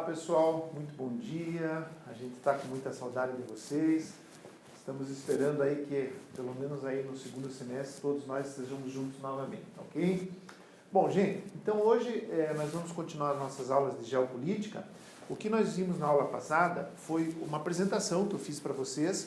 Pessoal, muito bom dia. A gente está com muita saudade de vocês. Estamos esperando aí que, pelo menos aí no segundo semestre, todos nós estejamos juntos novamente, ok? Bom, gente, então hoje nós vamos continuar as nossas aulas de geopolítica. O que nós vimos na aula passada foi uma apresentação que eu fiz para vocês,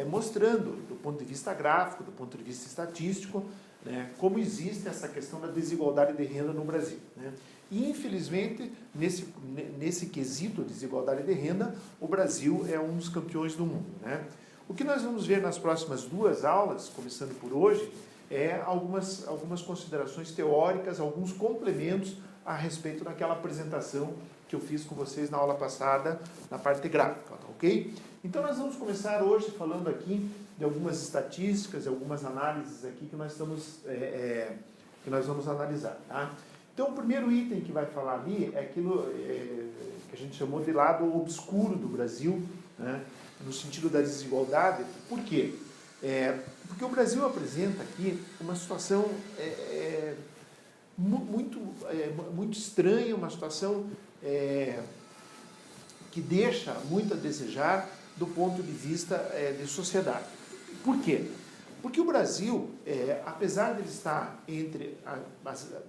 mostrando, do ponto de vista gráfico, do ponto de vista estatístico, né, como existe essa questão da desigualdade de renda no Brasil, né? E, infelizmente, nesse quesito de desigualdade de renda, o Brasil é um dos campeões do mundo, né? O que nós vamos ver nas próximas duas aulas, começando por hoje, é algumas considerações teóricas, alguns complementos a respeito daquela apresentação que eu fiz com vocês na aula passada, na parte gráfica, ok? Então, nós vamos começar hoje falando aqui de algumas estatísticas, algumas análises aqui que nós vamos analisar, tá? Então, o primeiro item que vai falar ali é aquilo que a gente chamou de lado obscuro do Brasil, né, no sentido da desigualdade. Por quê? Porque o Brasil apresenta aqui uma situação muito estranha, uma situação que deixa muito a desejar do ponto de vista de sociedade. Por quê? Porque o Brasil, apesar de ele estar entre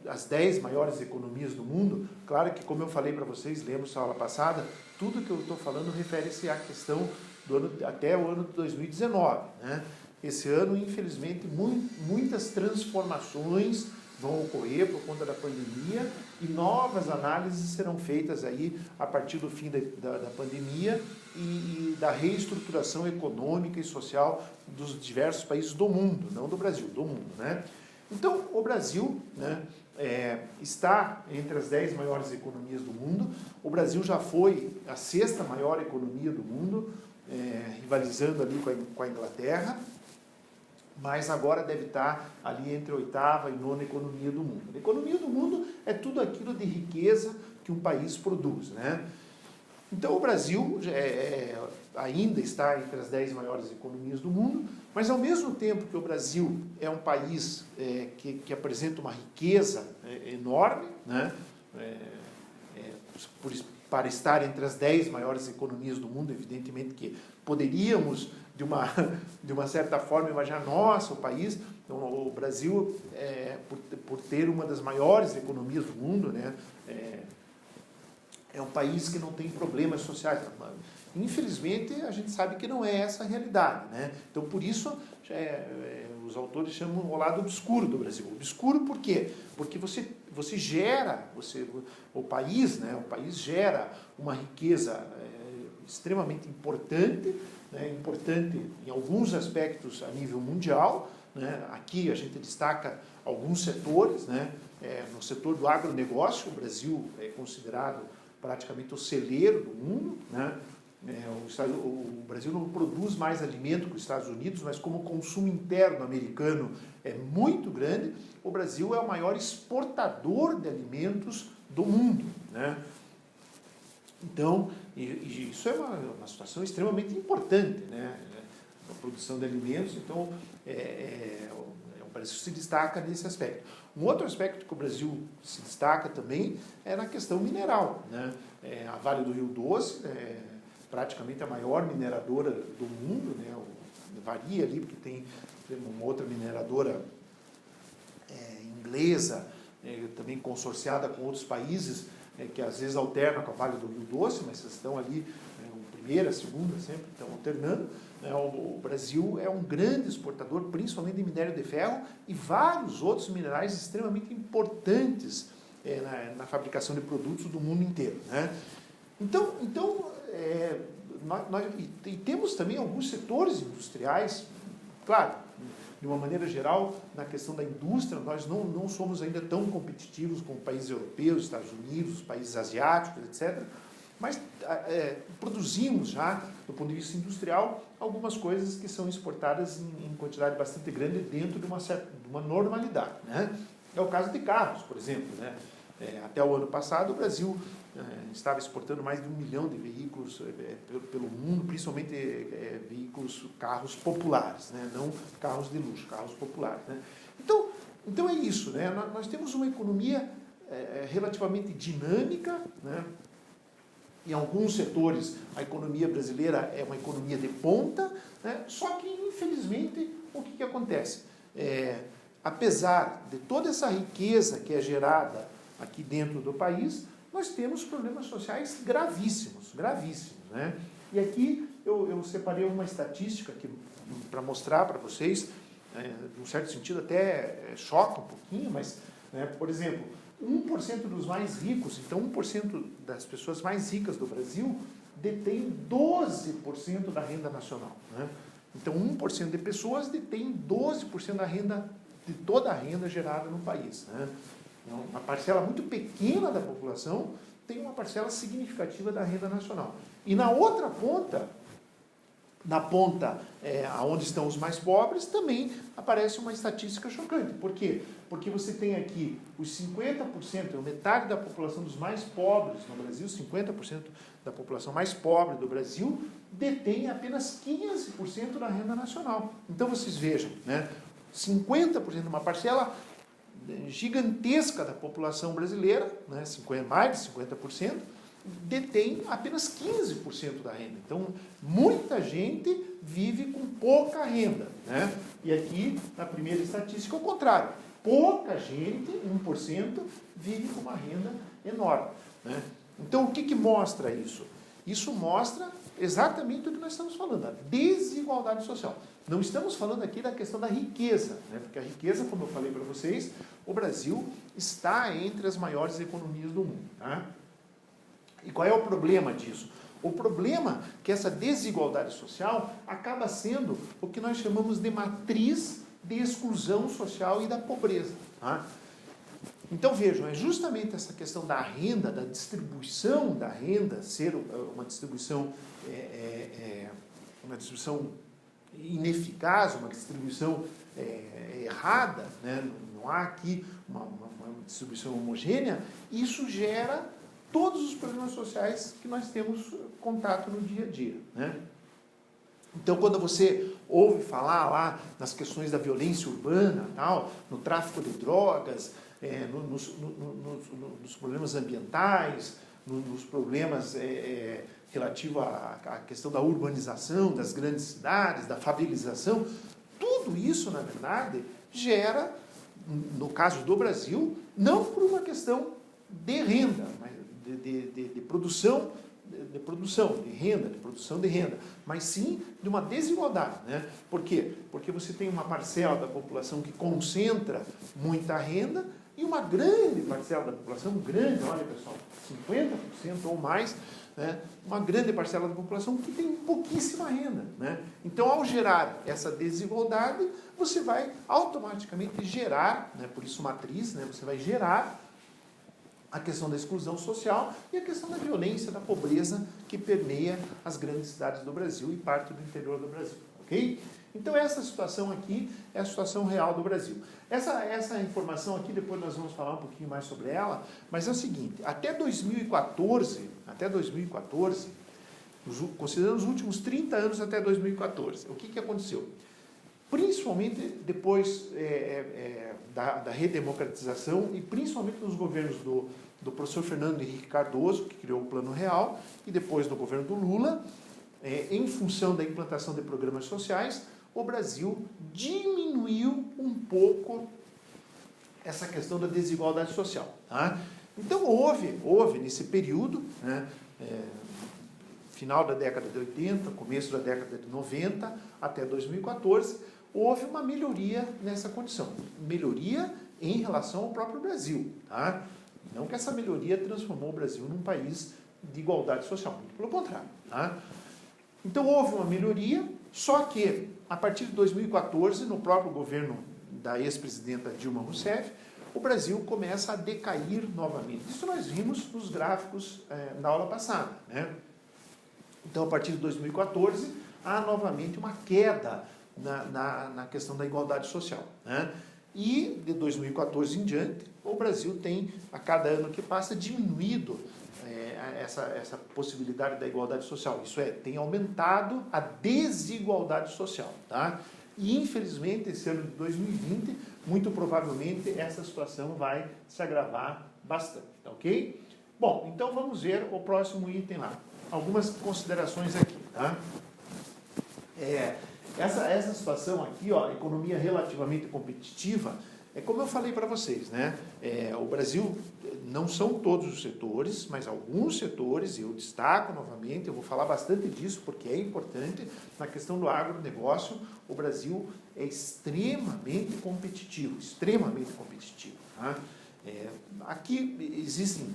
as 10 maiores economias do mundo, claro que, como eu falei para vocês, lembro na aula passada, tudo que eu estou falando refere-se à questão do ano, até o ano de 2019. Né? Esse ano, infelizmente, muitas transformações vão ocorrer por conta da pandemia e novas análises serão feitas aí a partir do fim da pandemia e da reestruturação econômica e social dos diversos países do mundo, não do Brasil, do mundo, né? Então, o Brasil, né, está entre as 10 maiores economias do mundo. O Brasil já foi a 6ª maior economia do mundo, rivalizando ali com a Inglaterra, mas agora deve estar ali entre a 8ª e 9ª economia do mundo. A economia do mundo é tudo aquilo de riqueza que um país produz, né? Então, o Brasil ainda está entre as 10 maiores economias do mundo, mas ao mesmo tempo que o Brasil é um país que apresenta uma riqueza enorme, né? Para estar entre as 10 maiores economias do mundo, evidentemente que poderíamos, de uma certa forma, imaginar, nossa, o país, então, o Brasil, por ter uma das maiores economias do mundo, né, é um país que não tem problemas sociais. Infelizmente, a gente sabe que não é essa a realidade, né? Então, por isso, os autores chamam o lado obscuro do Brasil. Obscuro por quê? Porque você gera, o país, né, o país gera uma riqueza extremamente importante, né, importante em alguns aspectos a nível mundial, né? Aqui a gente destaca alguns setores, né? No setor do agronegócio, o Brasil é considerado praticamente o celeiro do mundo, né? O Brasil não produz mais alimento que os Estados Unidos, mas como o consumo interno americano é muito grande, o Brasil é o maior exportador de alimentos do mundo, né? Então, isso é uma situação extremamente importante, né? A produção de alimentos, então, o Brasil se destaca nesse aspecto. Um outro aspecto que o Brasil se destaca também é na questão mineral, né? A Vale do Rio Doce praticamente a maior mineradora do mundo, né? Varia ali, porque tem uma outra mineradora inglesa, também consorciada com outros países, que às vezes alternam com a Vale do Rio Doce, mas estão ali, primeira, segunda, sempre estão alternando. O Brasil é um grande exportador, principalmente de minério de ferro e vários outros minerais extremamente importantes na fabricação de produtos do mundo inteiro, né? Então nós temos também alguns setores industriais, claro, de uma maneira geral, na questão da indústria, nós não somos ainda tão competitivos como países europeus, Estados Unidos, países asiáticos, etc., mas produzimos já, do ponto de vista industrial, algumas coisas que são exportadas em quantidade bastante grande dentro de uma normalidade, né? É o caso de carros, por exemplo, né? Até o ano passado, o Brasil estava exportando mais de 1 milhão de veículos pelo mundo, principalmente carros populares, né? Não carros de luxo, carros populares, né? Então é isso, né? Nós temos uma economia relativamente dinâmica, né? Em alguns setores, a economia brasileira é uma economia de ponta, né? Só que, infelizmente, o que acontece? Apesar de toda essa riqueza que é gerada aqui dentro do país, nós temos problemas sociais gravíssimos, gravíssimos, né? E aqui eu separei uma estatística para mostrar para vocês, num certo sentido até choca um pouquinho, mas, né, por exemplo, 1% dos mais ricos, então 1% das pessoas mais ricas do Brasil detém 12% da renda nacional, né? Então 1% de pessoas detém 12% da renda, de toda a renda gerada no país, né? Então, uma parcela muito pequena da população tem uma parcela significativa da renda nacional. E na outra ponta, na ponta onde estão os mais pobres, também aparece uma estatística chocante. Por quê? Porque você tem aqui os 50%, metade da população dos mais pobres no Brasil, 50% da população mais pobre do Brasil, detém apenas 15% da renda nacional. Então vocês vejam, né? 50%, uma parcela gigantesca da população brasileira, né? Mais de 50%, detém apenas 15% da renda. Então, muita gente vive com pouca renda, né? E aqui, na primeira estatística, é o contrário. Pouca gente, 1%, vive com uma renda enorme, né? Então, o que mostra isso? Isso mostra exatamente o que nós estamos falando, a desigualdade social. Não estamos falando aqui da questão da riqueza, né? Porque a riqueza, como eu falei para vocês, o Brasil está entre as maiores economias do mundo, tá? E qual é o problema disso? O problema é que essa desigualdade social acaba sendo o que nós chamamos de matriz de exclusão social e da pobreza, tá? Então vejam, é justamente essa questão da renda, da distribuição da renda, ser uma distribuição ineficaz, uma distribuição errada, né? Não há aqui uma distribuição homogênea, isso gera todos os problemas sociais que nós temos contato no dia a dia, né? Então, quando você ouve falar lá nas questões da violência urbana, tal, no tráfico de drogas, nos problemas ambientais, nos problemas relativos à questão da urbanização das grandes cidades, da favelização, tudo isso, na verdade, gera, no caso do Brasil, não por uma questão de renda, mas de produção de renda, mas sim de uma desigualdade, né? Por quê? Porque você tem uma parcela da população que concentra muita renda e uma grande parcela da população, olha pessoal, 50% ou mais, né? Uma grande parcela da população que tem pouquíssima renda, né? Então, ao gerar essa desigualdade, você vai automaticamente gerar, né? Por isso matriz, né? Você vai gerar a questão da exclusão social e a questão da violência, da pobreza que permeia as grandes cidades do Brasil e parte do interior do Brasil, ok? Então essa situação aqui é a situação real do Brasil. Essa informação aqui, depois nós vamos falar um pouquinho mais sobre ela, mas é o seguinte, até 2014, considerando os últimos 30 anos até 2014, o que aconteceu? Principalmente depois da redemocratização e principalmente nos governos do professor Fernando Henrique Cardoso, que criou o Plano Real, e depois do governo do Lula, em função da implantação de programas sociais, o Brasil diminuiu um pouco essa questão da desigualdade social, tá? Então houve nesse período, né, final da década de 80, começo da década de 90, até 2014, houve uma melhoria nessa condição. Melhoria em relação ao próprio Brasil, tá? Não que essa melhoria transformou o Brasil num país de igualdade social, muito pelo contrário, tá? Então houve uma melhoria, só que a partir de 2014, no próprio governo da ex-presidenta Dilma Rousseff, o Brasil começa a decair novamente. Isso nós vimos nos gráficos na aula passada, né? Então, a partir de 2014, há novamente uma queda na questão da igualdade social, né? E de 2014 em diante, o Brasil tem, a cada ano que passa, diminuído essa possibilidade da igualdade social. Isso é, tem aumentado a desigualdade social, tá? E, infelizmente, esse ano de 2020, muito provavelmente, essa situação vai se agravar bastante, tá ok? Bom, então vamos ver o próximo item lá. Algumas considerações aqui, tá? Essa situação aqui, ó, economia relativamente competitiva, é como eu falei para vocês, né? O Brasil, não são todos os setores, mas alguns setores, e eu destaco novamente, eu vou falar bastante disso porque é importante, na questão do agronegócio, o Brasil é extremamente competitivo, tá? Aqui existem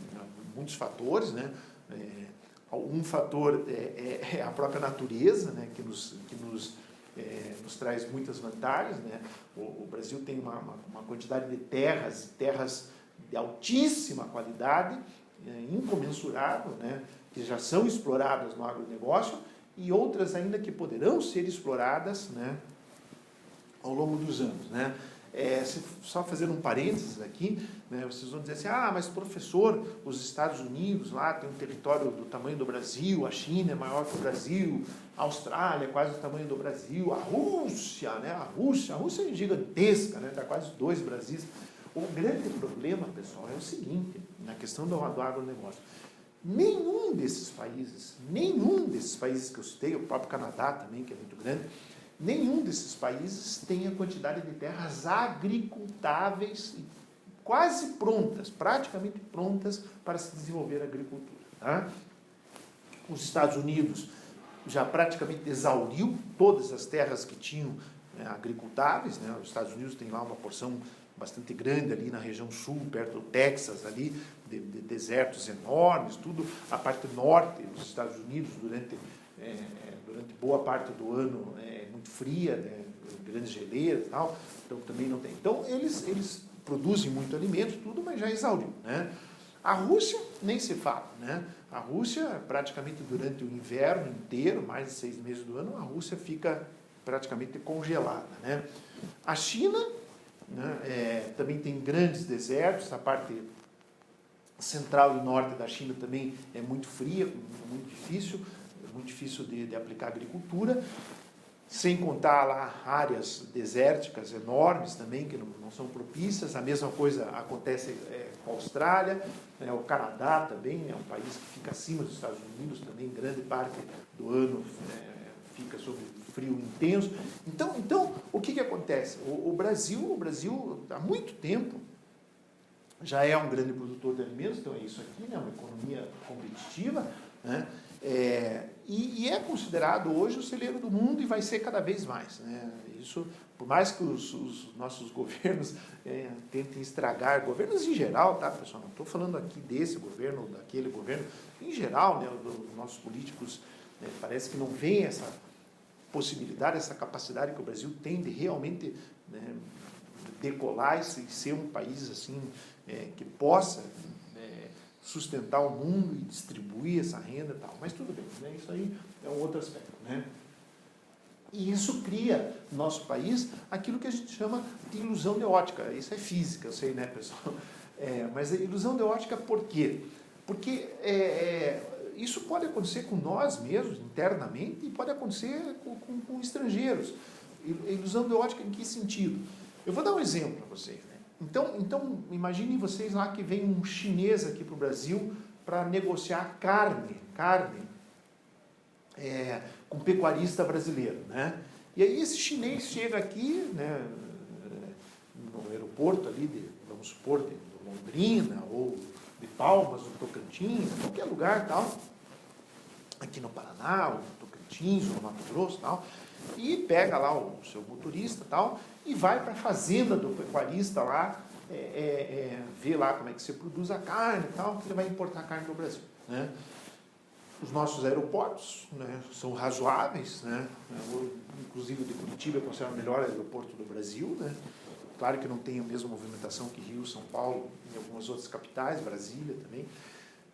muitos fatores, né? Um fator é a própria natureza, né? que nos traz muitas vantagens, né? O Brasil tem uma quantidade de terras de altíssima qualidade, incomensurável, né? Que já são exploradas no agronegócio, e outras ainda que poderão ser exploradas, né? Ao longo dos anos, né? Só fazendo um parênteses aqui, né, vocês vão dizer assim, mas professor, os Estados Unidos lá tem um território do tamanho do Brasil, a China é maior que o Brasil, a Austrália é quase o tamanho do Brasil, a Rússia, né, a Rússia é gigantesca, né, dá quase 2 Brasis. O grande problema, pessoal, é o seguinte, na questão do agronegócio, nenhum desses países que eu citei, o próprio Canadá também, que é muito grande, nenhum desses países tem a quantidade de terras agricultáveis quase prontas, praticamente prontas para se desenvolver a agricultura. Tá? Os Estados Unidos já praticamente exauriu todas as terras que tinham agricultáveis, né? Os Estados Unidos tem lá uma porção bastante grande ali na região sul, perto do Texas, ali, de desertos enormes, tudo. A parte norte dos Estados Unidos, durante boa parte do ano, é muito fria, né? Grandes geleiras e tal, então também não tem. Então, eles produzem muito alimento, tudo, mas já exauriu, né? A Rússia, nem se fala, né? A Rússia, praticamente durante o inverno inteiro, mais de 6 meses do ano, a Rússia fica praticamente congelada, né? A China, né, também tem grandes desertos, a parte central e norte da China também é muito fria, muito difícil de aplicar agricultura, sem contar lá áreas desérticas enormes também, que não são propícias. A mesma coisa acontece com a Austrália, né? O Canadá também é um país que fica acima dos Estados Unidos, também grande parte do ano fica sob frio intenso. Então o que acontece? O Brasil, há muito tempo, já é um grande produtor de alimentos, então é isso aqui, né? Uma economia competitiva, né? E é considerado hoje o celeiro do mundo e vai ser cada vez mais, né? Isso, por mais que os nossos governos tentem estragar, governos em geral, tá, pessoal? Não estou falando aqui desse governo ou daquele governo, em geral, né, os nossos políticos, né, parece que não veem essa possibilidade, essa capacidade que o Brasil tem de realmente, né, decolar e ser um país assim, que possa sustentar o mundo e distribuir essa renda e tal. Mas tudo bem, né? Isso aí é um outro aspecto, né? E isso cria no nosso país aquilo que a gente chama de ilusão de ótica. Isso é física, eu sei, né, pessoal? Mas a ilusão de ótica por quê? Porque isso pode acontecer com nós mesmos, internamente, e pode acontecer com estrangeiros. Ilusão de ótica em que sentido? Eu vou dar um exemplo para vocês, né? Então, imaginem vocês lá que vem um chinês aqui para o Brasil para negociar carne com um pecuarista brasileiro, né? E aí esse chinês chega aqui, né, no aeroporto ali, vamos supor, de Londrina, ou de Palmas, ou Tocantins, qualquer lugar, tal, aqui no Paraná, ou no Tocantins, ou no Mato Grosso, tal, e pega lá o seu motorista, tal, e vai para a fazenda do pecuarista lá, ver lá como é que se produz a carne e tal, que ele vai importar carne para o Brasil, né? Os nossos aeroportos, né, são razoáveis, né? Inclusive o de Curitiba é considerado o melhor aeroporto do Brasil, né? Claro que não tem a mesma movimentação que Rio, São Paulo e algumas outras capitais, Brasília também,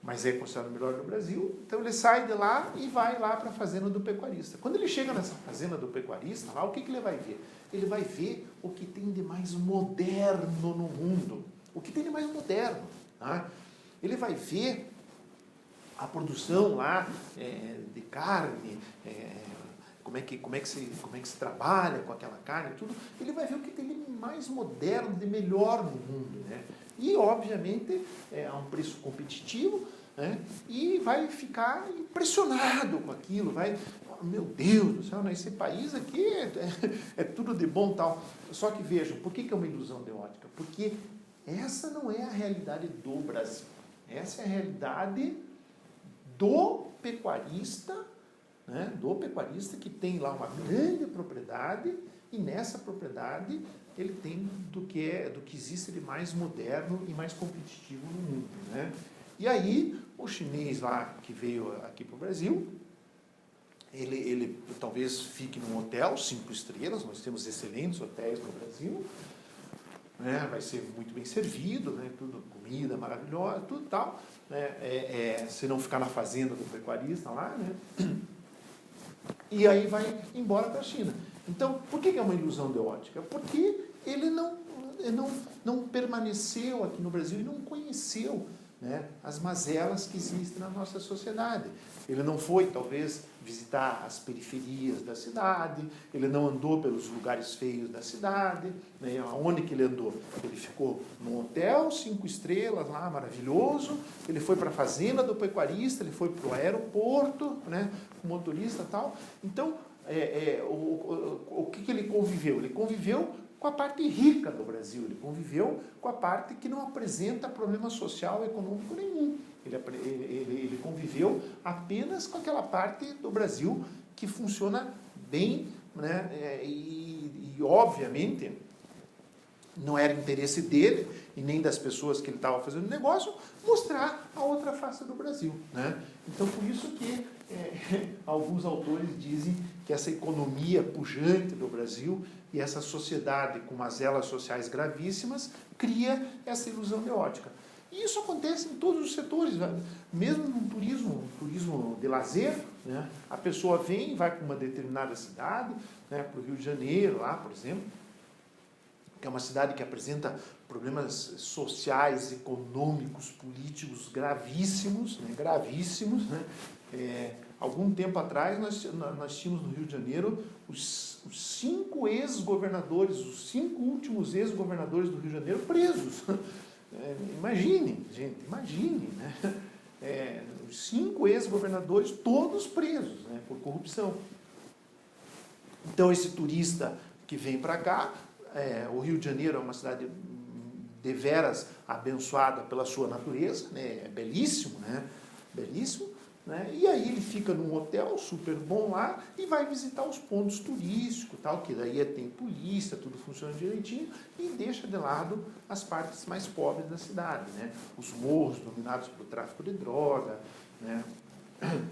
mas é considerado o melhor do Brasil. Então ele sai de lá e vai lá para a fazenda do pecuarista. Quando ele chega nessa fazenda do pecuarista, lá, o que ele vai ver? Ele vai ver o que tem de mais moderno no mundo. O que tem de mais moderno. Tá? Ele vai ver a produção lá de carne, como é que se trabalha com aquela carne, tudo. Ele vai ver o que tem de mais moderno, de melhor no mundo, né? E, obviamente, a um preço competitivo, né? E vai ficar impressionado com aquilo, vai, meu Deus do céu, né? Esse país aqui é tudo de bom tal. Só que vejam, por que é uma ilusão de ótica? Porque essa não é a realidade do Brasil. Essa é a realidade do pecuarista, né? Do pecuarista que tem lá uma grande propriedade e nessa propriedade ele tem do que existe de mais moderno e mais competitivo no mundo, né? E aí, o chinês lá que veio aqui para o Brasil, ele talvez fique num hotel 5 estrelas, nós temos excelentes hotéis no Brasil, né? Vai ser muito bem servido, né? Tudo, comida maravilhosa, tudo tal, né? Se não ficar na fazenda do pecuarista lá, né? E aí vai embora para a China. Então, por que é uma ilusão de ótica? Porque ele não permaneceu aqui no Brasil e não conheceu, né, as mazelas que existem na nossa sociedade. Ele não foi, talvez, visitar as periferias da cidade, ele não andou pelos lugares feios da cidade, né? Onde que ele andou? Ele ficou num hotel 5 estrelas lá, maravilhoso, ele foi para a fazenda do pecuarista, ele foi para o aeroporto, né, com motorista e tal. Então, o que ele conviveu? Ele conviveu com a parte rica do Brasil, ele conviveu com a parte que não apresenta problema social e econômico nenhum. Ele conviveu apenas com aquela parte do Brasil que funciona bem, né? E obviamente, não era interesse dele e nem das pessoas que ele estava fazendo negócio mostrar a outra face do Brasil, né? Então, por isso que alguns autores dizem que essa economia pujante do Brasil e essa sociedade com mazelas sociais gravíssimas cria essa ilusão de ótica. E isso acontece em todos os setores, né? Mesmo no turismo de lazer, né? A pessoa vem, vai para uma determinada cidade, né? Para o Rio de Janeiro, lá, por exemplo, que é uma cidade que apresenta problemas sociais, econômicos, políticos gravíssimos, né? Gravíssimos, né? Algum tempo atrás, nós tínhamos no Rio de Janeiro os 5 ex-governadores, os 5 últimos ex-governadores do Rio de Janeiro presos. Imaginem, gente, imaginem, né? Os 5 ex-governadores todos presos, né? Por corrupção. Então, esse turista que vem para cá, o Rio de Janeiro é uma cidade deveras abençoada pela sua natureza, né? É belíssimo, né? Belíssimo. Né? E aí ele fica num hotel super bom lá e vai visitar os pontos turísticos, tal, que daí tem polícia, tudo funciona direitinho, e deixa de lado as partes mais pobres da cidade, né? Os morros dominados pelo tráfico de droga, né?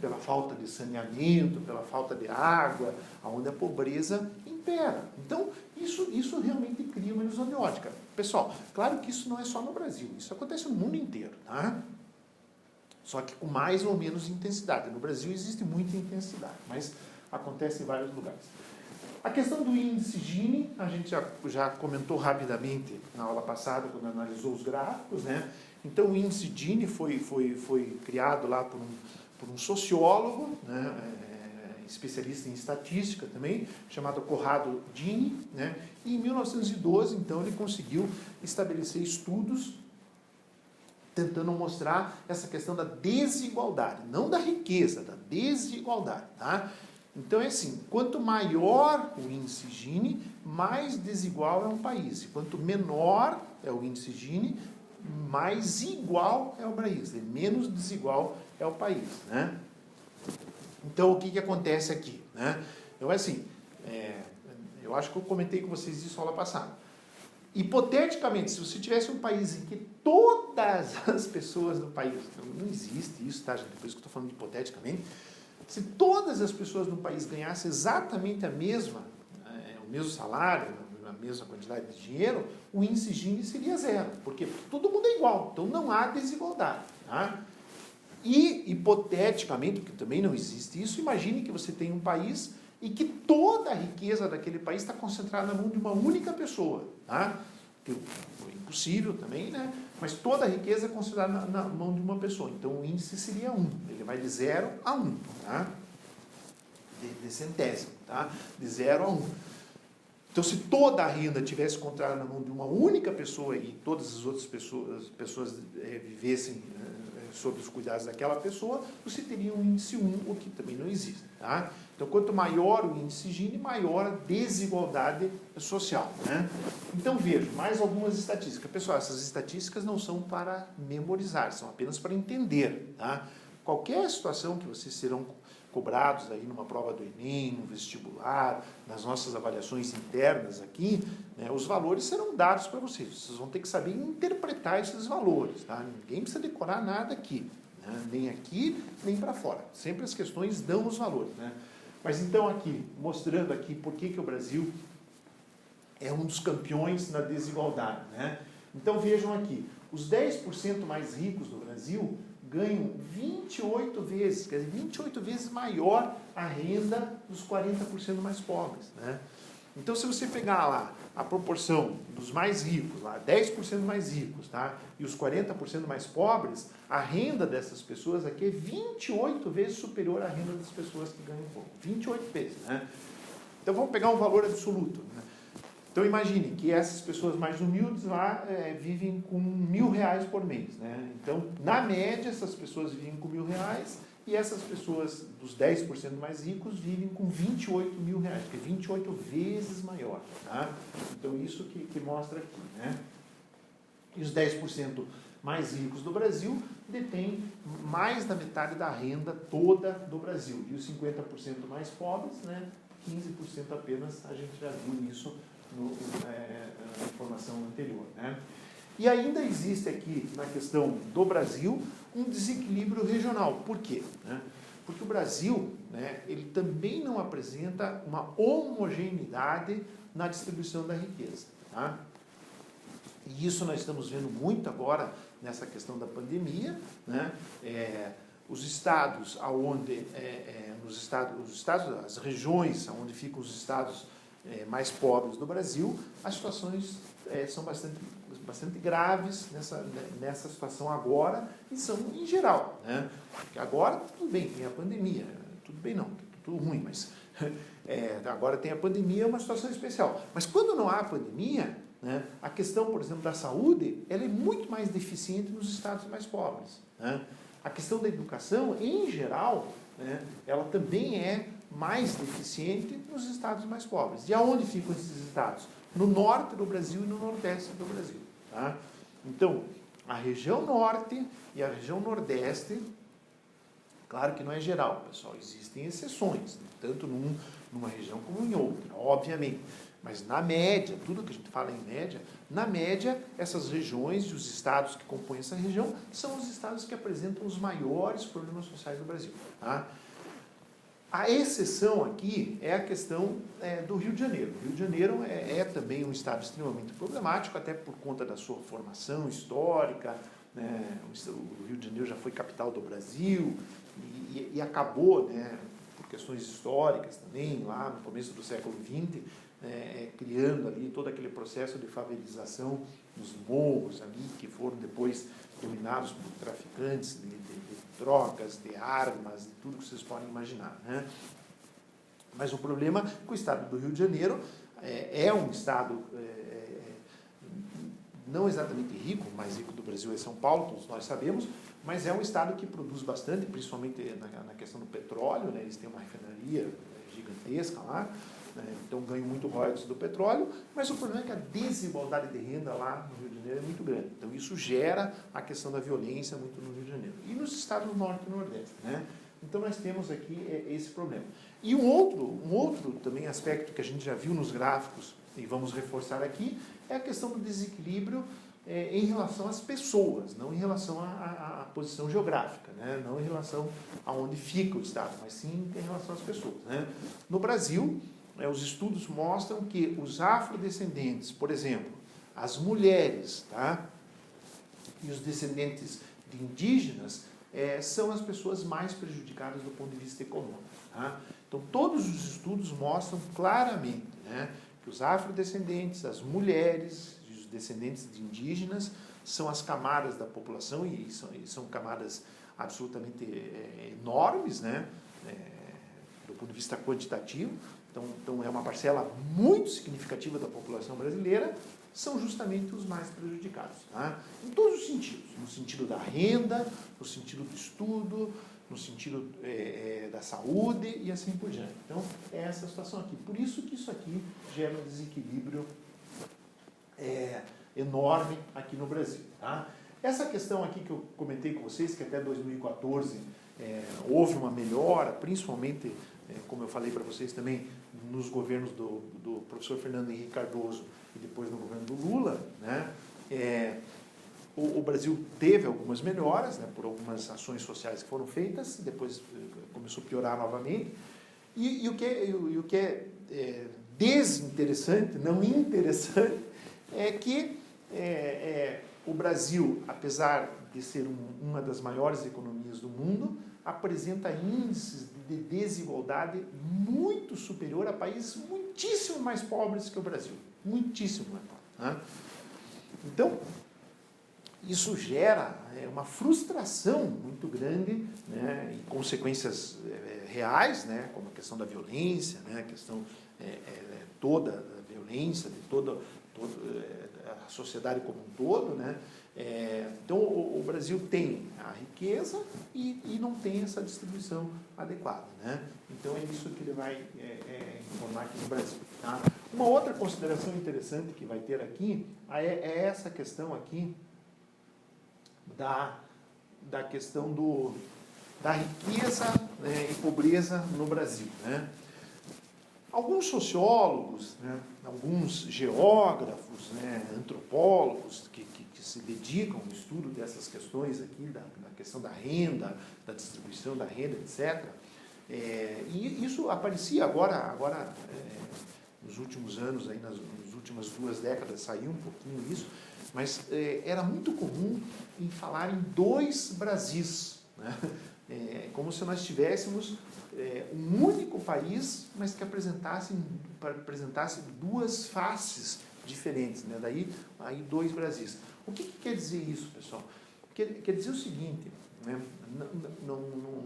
Pela falta de saneamento, pela falta de água, onde a pobreza impera. Então, isso realmente cria uma ilusão de ótica. Pessoal, claro que isso não é só no Brasil, isso acontece no mundo inteiro, tá? Só que com mais ou menos intensidade. No Brasil existe muita intensidade, mas acontece em vários lugares. A questão do índice Gini, a gente já comentou rapidamente na aula passada, quando analisou os gráficos, né? Então, o índice Gini foi criado lá por um sociólogo, né? Especialista em estatística também, chamado Corrado Gini, né? E em 1912, então, ele conseguiu estabelecer estudos tentando mostrar essa questão da desigualdade, não da riqueza, da desigualdade, tá? Então é assim, quanto maior o índice Gini, mais desigual é um país. E quanto menor é o índice Gini, mais igual é o país, e menos desigual é o país, né? Então o que acontece aqui, né? Então é assim, eu acho que eu comentei com vocês isso na aula passada. Hipoteticamente, se você tivesse um país em que todas as pessoas do país, não existe isso, tá, gente? Por isso que eu estou falando hipoteticamente, se todas as pessoas no país ganhassem exatamente o mesmo salário, a mesma quantidade de dinheiro, o índice Gini seria 0, porque todo mundo é igual, então não há desigualdade, tá? E, hipoteticamente, porque também não existe isso, imagine que você tem um país e que toda a riqueza daquele país está concentrada na mão de uma única pessoa, tá? Que é impossível também, né? Mas toda a riqueza é concentrada na mão de uma pessoa. Então, o índice seria 1. Ele vai de 0 a 1, tá? De centésimo, tá? De 0 a 1. Então, se toda a renda tivesse concentrada na mão de uma única pessoa e todas as outras pessoas vivessem sob os cuidados daquela pessoa, você teria um índice 1, o que também não existe. Tá? Então, quanto maior o índice Gini, maior a desigualdade social. Né? Então, veja, mais algumas estatísticas. Pessoal, essas estatísticas não são para memorizar, são apenas para entender. Tá? Qualquer situação que vocês serão cobrados aí numa prova do Enem, no vestibular, nas nossas avaliações internas aqui, né, os valores serão dados para vocês. Vocês vão ter que saber interpretar esses valores. Tá? Ninguém precisa decorar nada aqui, né? Nem aqui, nem para fora. Sempre as questões dão os valores. Né? Mas então aqui, mostrando aqui por que o Brasil é um dos campeões na desigualdade. Né? Então vejam aqui, os 10% mais ricos do Brasil ganham 28 vezes, quer dizer, 28 vezes maior a renda dos 40% mais pobres. Né? Então, se você pegar lá a proporção dos mais ricos, lá 10% mais ricos, tá? E os 40% mais pobres, a renda dessas pessoas aqui é 28 vezes superior à renda das pessoas que ganham pouco. 28 vezes. Né? Então, vamos pegar um valor absoluto. Né? Então, imagine que essas pessoas mais humildes lá vivem com R$1.000 por mês. Né? Então, na média, essas pessoas vivem com R$1.000 e essas pessoas dos 10% mais ricos vivem com R$28.000, que é 28 vezes maior. Tá? Então, isso que mostra aqui. Né? E os 10% mais ricos do Brasil detêm mais da metade da renda toda do Brasil. E os 50% mais pobres, né? 15% apenas, a gente já viu isso na informação anterior. Né? E ainda existe aqui, na questão do Brasil, um desequilíbrio regional. Por quê? Né? Porque o Brasil, né, ele também não apresenta uma homogeneidade na distribuição da riqueza. Tá? E isso nós estamos vendo muito agora nessa questão da pandemia. Né? Os estados onde, as regiões onde ficam os estados mais pobres do Brasil, as situações são bastante graves nessa situação agora e são em geral. Né? Porque agora, tudo bem, tem a pandemia, tudo bem não, tudo ruim, mas agora tem a pandemia, é uma situação especial. Mas quando não há pandemia, né, a questão, por exemplo, da saúde, ela é muito mais deficiente nos estados mais pobres. Né? A questão da educação, em geral, né, ela também é mais deficiente nos estados mais pobres. E aonde ficam esses estados? No norte do Brasil e no nordeste do Brasil. Tá? Então, a região norte e a região nordeste, claro que não é geral, pessoal, existem exceções, tanto numa região como em outra, obviamente. Mas na média, tudo que a gente fala em média, na média, essas regiões e os estados que compõem essa região são os estados que apresentam os maiores problemas sociais do Brasil. Tá? A exceção aqui é a questão do Rio de Janeiro. O Rio de Janeiro é também um estado extremamente problemático, até por conta da sua formação histórica. Né? O Rio de Janeiro já foi capital do Brasil e acabou, né, por questões históricas também, lá no começo do século XX, criando ali todo aquele processo de favelização dos morros ali, que foram depois dominados por traficantes de drogas, de armas, de tudo que vocês podem imaginar. Né? Mas o problema é que o estado do Rio de Janeiro é um estado não exatamente rico, o mais rico do Brasil é São Paulo, todos nós sabemos, mas é um estado que produz bastante, principalmente na questão do petróleo, né? Eles têm uma refinaria gigantesca lá, né? Então ganham muito royalties do petróleo, mas o problema é que a desigualdade de renda lá no Rio de Janeiro é muito grande. Então isso gera a questão da violência muito no Rio de Janeiro. E nos estados do Norte e Nordeste. Né? Então nós temos aqui esse problema. E um outro também aspecto que a gente já viu nos gráficos, e vamos reforçar aqui, é a questão do desequilíbrio em relação às pessoas, não em relação à posição geográfica, né? Não em relação a onde fica o estado, mas sim em relação às pessoas. Né? No Brasil, os estudos mostram que os afrodescendentes, por exemplo, as mulheres, tá? E os descendentes de indígenas são as pessoas mais prejudicadas do ponto de vista econômico. Tá? Então, todos os estudos mostram claramente, né, que os afrodescendentes, as mulheres e os descendentes de indígenas são as camadas da população e são camadas absolutamente enormes, né, do ponto de vista quantitativo, então é uma parcela muito significativa da população brasileira, são justamente os mais prejudicados, tá? Em todos os sentidos, no sentido da renda, no sentido do estudo, no sentido da saúde e assim por diante. Então, é essa a situação aqui. Por isso que isso aqui gera um desequilíbrio enorme aqui no Brasil, tá? Essa questão aqui que eu comentei com vocês, que até 2014 houve uma melhora, principalmente, como eu falei para vocês também, nos governos do professor Fernando Henrique Cardoso e depois no governo do Lula, né? O Brasil teve algumas melhoras, né, por algumas ações sociais que foram feitas, depois começou a piorar novamente. E o que é desinteressante, não interessante, é que o Brasil, apesar de ser uma das maiores economias do mundo, apresenta índices de desigualdade muito superior a países muitíssimo mais pobres que o Brasil. Muitíssimo mais pobres, né? Então, isso gera uma frustração muito grande, né, e consequências reais, né, como a questão da violência, né, a questão toda da violência, de toda a sociedade como um todo, né? Então, o Brasil tem a riqueza e não tem essa distribuição adequada, né? Então, é isso que ele vai informar aqui no Brasil, tá? Uma outra consideração interessante que vai ter aqui é essa questão aqui da questão da riqueza, né, e pobreza no Brasil, né? Alguns sociólogos, né, alguns geógrafos, né, antropólogos que se dedicam ao estudo dessas questões aqui, da questão da renda, da distribuição da renda, etc. E isso aparecia agora nos últimos anos, aí, nas últimas 2 décadas, saiu um pouquinho isso, mas era muito comum em falar em 2 Brasis, né? Como se nós tivéssemos um único país, mas que apresentasse 2 faces diferentes, né? Daí aí 2 Brasis. O que quer dizer isso, pessoal? Quer dizer o seguinte, né?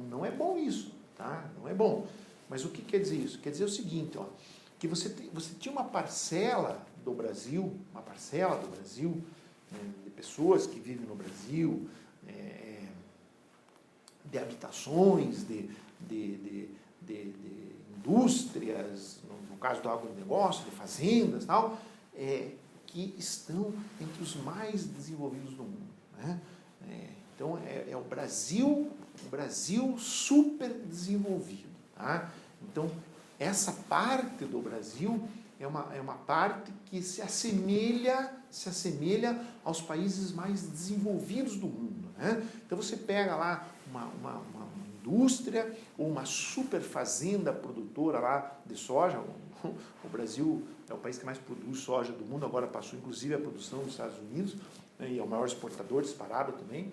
Não é bom isso, tá? Não é bom. Mas o que quer dizer isso? Quer dizer o seguinte, ó, que você tinha uma parcela do Brasil, né, de pessoas que vivem no Brasil, de habitações, de indústrias, no caso do agronegócio, de fazendas e tal, que estão entre os mais desenvolvidos do mundo, né? Então, é o Brasil super desenvolvido, tá? Então, essa parte do Brasil é uma parte que se assemelha aos países mais desenvolvidos do mundo, né? Então, você pega lá uma indústria ou uma super fazenda produtora lá de soja. O Brasil é o país que mais produz soja do mundo, agora passou inclusive a produção dos Estados Unidos, né, e é o maior exportador disparado também.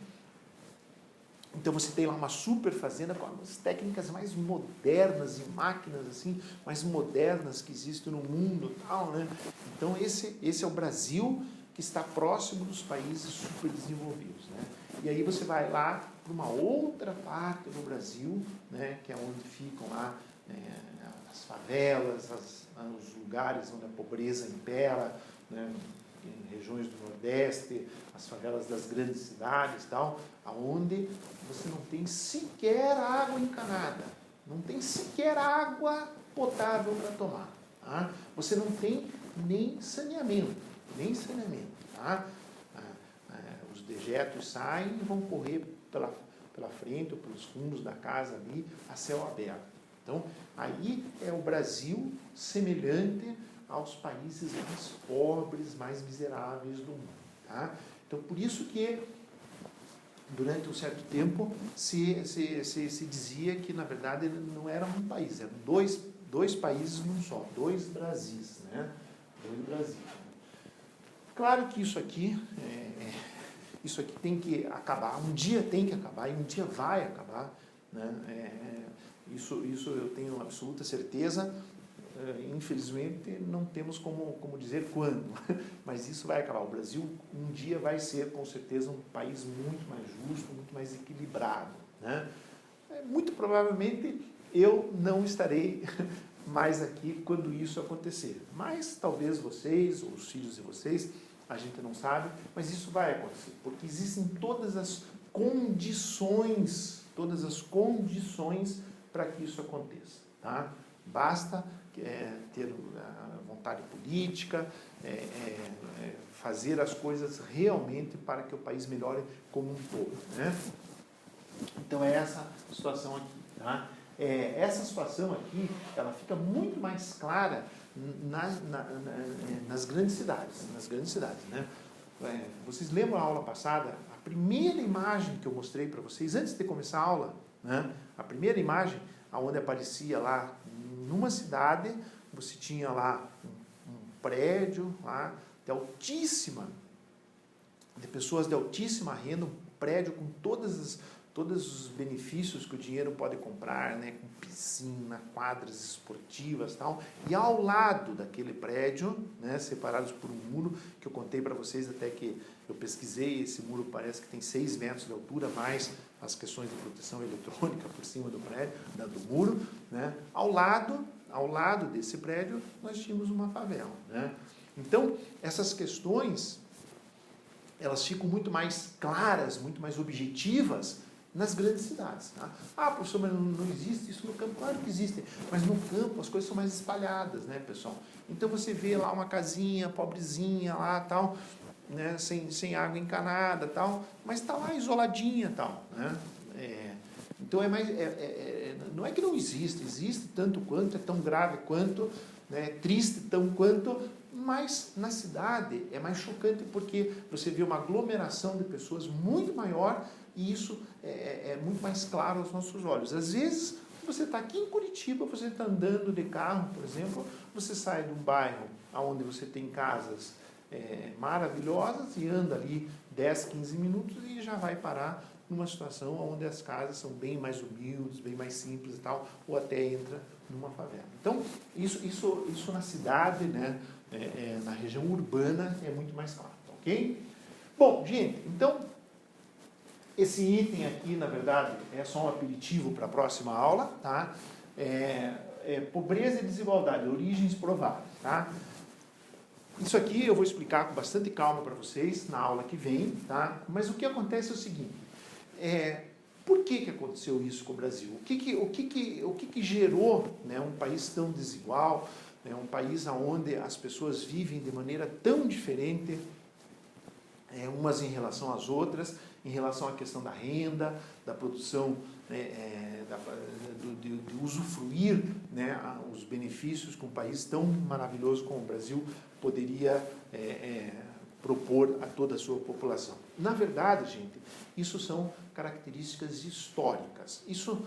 Então você tem lá uma super fazenda com as técnicas mais modernas e máquinas assim, mais modernas que existem no mundo, tal, né? Então esse é o Brasil que está próximo dos países super desenvolvidos, né? E aí você vai lá para uma outra parte do Brasil, né, que é onde ficam lá as favelas, os lugares onde a pobreza impera, né, em regiões do Nordeste, as favelas das grandes cidades, tal, aonde você não tem sequer água encanada, não tem sequer água potável para tomar, tá? Você não tem nem saneamento, tá? Os dejetos saem e vão correr pela frente ou pelos fundos da casa ali a céu aberto. Então, aí é o Brasil semelhante aos países mais pobres, mais miseráveis do mundo, tá? Então, por isso que durante um certo tempo se dizia que, na verdade, não era um país, eram dois países num só, 2 Brasis, né? 2 Brasis. Claro que isso aqui tem que acabar, um dia tem que acabar e um dia vai acabar, né? Isso eu tenho absoluta certeza. Infelizmente, não temos como dizer quando, mas isso vai acabar. O Brasil um dia vai ser, com certeza, um país muito mais justo, muito mais equilibrado, né? Muito provavelmente eu não estarei mais aqui quando isso acontecer. Mas talvez vocês, ou os filhos de vocês, a gente não sabe, mas isso vai acontecer, porque existem todas as condições para que isso aconteça. Tá? Basta ter vontade política, fazer as coisas realmente para que o país melhore como um todo. Né? Então é essa situação aqui. Tá? Essa situação aqui, ela fica muito mais clara nas grandes cidades. Né? Vocês lembram a aula passada? A primeira imagem que eu mostrei para vocês, antes de começar a aula, né? A primeira imagem, onde aparecia lá, numa cidade, você tinha lá um prédio lá, de pessoas de altíssima renda, um prédio com todos os benefícios que o dinheiro pode comprar, né, com piscina, quadras esportivas e tal, e ao lado daquele prédio, né, separados por um muro, que eu contei para vocês até que eu pesquisei, esse muro parece que tem 6 metros de altura, mais as questões de proteção eletrônica por cima do prédio, do muro, né, ao lado desse prédio, nós tínhamos uma favela, né. Então, essas questões, elas ficam muito mais claras, muito mais objetivas nas grandes cidades. Tá? Professor, mas não existe isso no campo? Claro que existe, mas no campo as coisas são mais espalhadas, né, pessoal? Então você vê lá uma casinha pobrezinha lá, tal, né, sem água encanada, tal, mas está lá isoladinha, tal, né? Então não é que não existe tanto quanto, é tão grave quanto, né, triste tão quanto, mas na cidade é mais chocante porque você vê uma aglomeração de pessoas muito maior e isso é muito mais claro aos nossos olhos. Às vezes, você está aqui em Curitiba, você está andando de carro, por exemplo, você sai de um bairro onde você tem casas maravilhosas e anda ali 10, 15 minutos e já vai parar numa situação onde as casas são bem mais humildes, bem mais simples e tal, ou até entra numa favela. Então, isso na cidade, né, na região urbana, é muito mais claro, ok? Bom, gente, então, esse item aqui, na verdade, é só um aperitivo para a próxima aula, tá? Pobreza e desigualdade, origens prováveis, tá? Isso aqui eu vou explicar com bastante calma para vocês na aula que vem, tá? Mas o que acontece é o seguinte, por que aconteceu isso com o Brasil? O que gerou, né, um país tão desigual, né, um país onde as pessoas vivem de maneira tão diferente, umas em relação às outras, em relação à questão da renda, da produção, de usufruir, né, os benefícios que um país tão maravilhoso como o Brasil poderia propor a toda a sua população. Na verdade, gente, isso são características históricas. Isso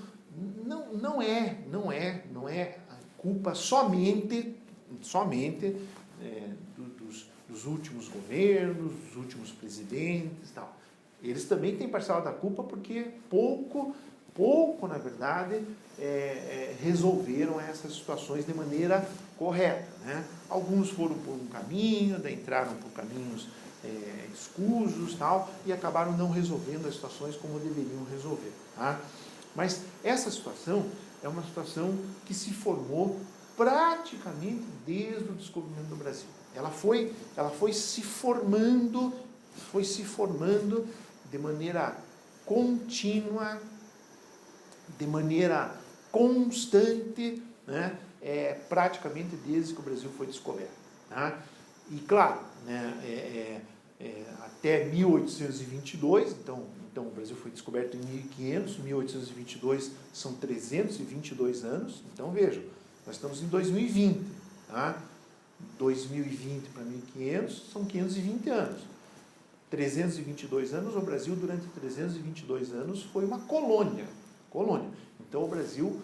não é culpa somente dos últimos governos, dos últimos presidentes e tal. Eles também têm parcela da culpa porque pouco, na verdade, resolveram essas situações de maneira correta. Né? Alguns foram por um caminho, daí entraram por caminhos escusos tal, e acabaram não resolvendo as situações como deveriam resolver. Tá? Mas essa situação é uma situação que se formou praticamente desde o descobrimento do Brasil. Ela foi se formando de maneira contínua, de maneira constante, né? Praticamente desde que o Brasil foi descoberto. Tá? E claro, né, até 1822, então o Brasil foi descoberto em 1500, 1822 são 322 anos, então vejam, nós estamos em 2020, tá? 2020 para 1500 são 520 anos. 322 anos, o Brasil durante 322 anos foi uma colônia. Então o Brasil,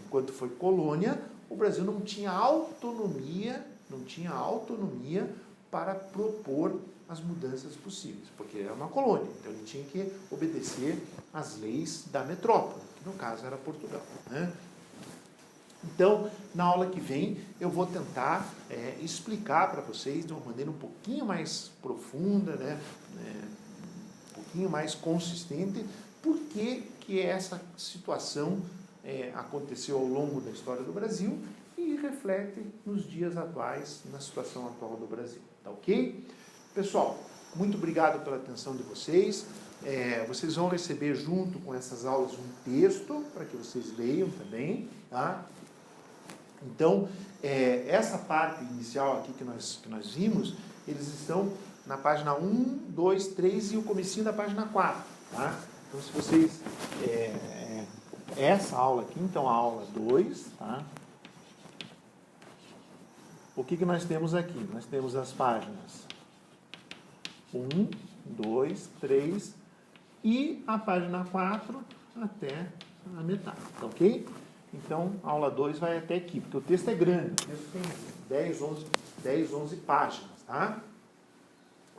enquanto foi colônia, o Brasil não tinha autonomia para propor as mudanças possíveis, porque era uma colônia, então ele tinha que obedecer às leis da metrópole, que no caso era Portugal. Né? Então, na aula que vem, eu vou tentar explicar para vocês de uma maneira um pouquinho mais profunda, né, um pouquinho mais consistente, por que essa situação aconteceu ao longo da história do Brasil e reflete nos dias atuais, na situação atual do Brasil. Tá ok? Pessoal, muito obrigado pela atenção de vocês. Vocês vão receber junto com essas aulas um texto para que vocês leiam também, tá? Então, essa parte inicial aqui que nós vimos, eles estão na página 1, 2, 3 e o comecinho da página 4, tá? Então, se vocês... essa aula aqui, então, a aula 2, tá? O que nós temos aqui? Nós temos as páginas 1, 2, 3 e a página 4 até a metade, tá ok? Então, a aula 2 vai até aqui, porque o texto é grande, o texto tem 10, 11 páginas, tá?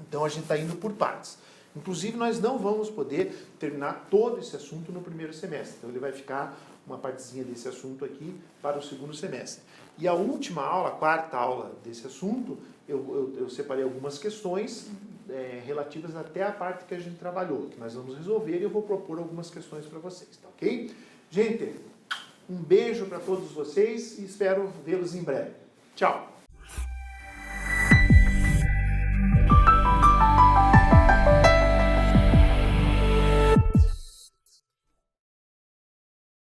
Então, a gente está indo por partes. Inclusive, nós não vamos poder terminar todo esse assunto no primeiro semestre. Então, ele vai ficar uma partezinha desse assunto aqui para o segundo semestre. E a última aula, a quarta aula desse assunto, eu separei algumas questões relativas até a parte que a gente trabalhou, que nós vamos resolver, e eu vou propor algumas questões para vocês, tá ok? Gente, um beijo para todos vocês e espero vê-los em breve. Tchau!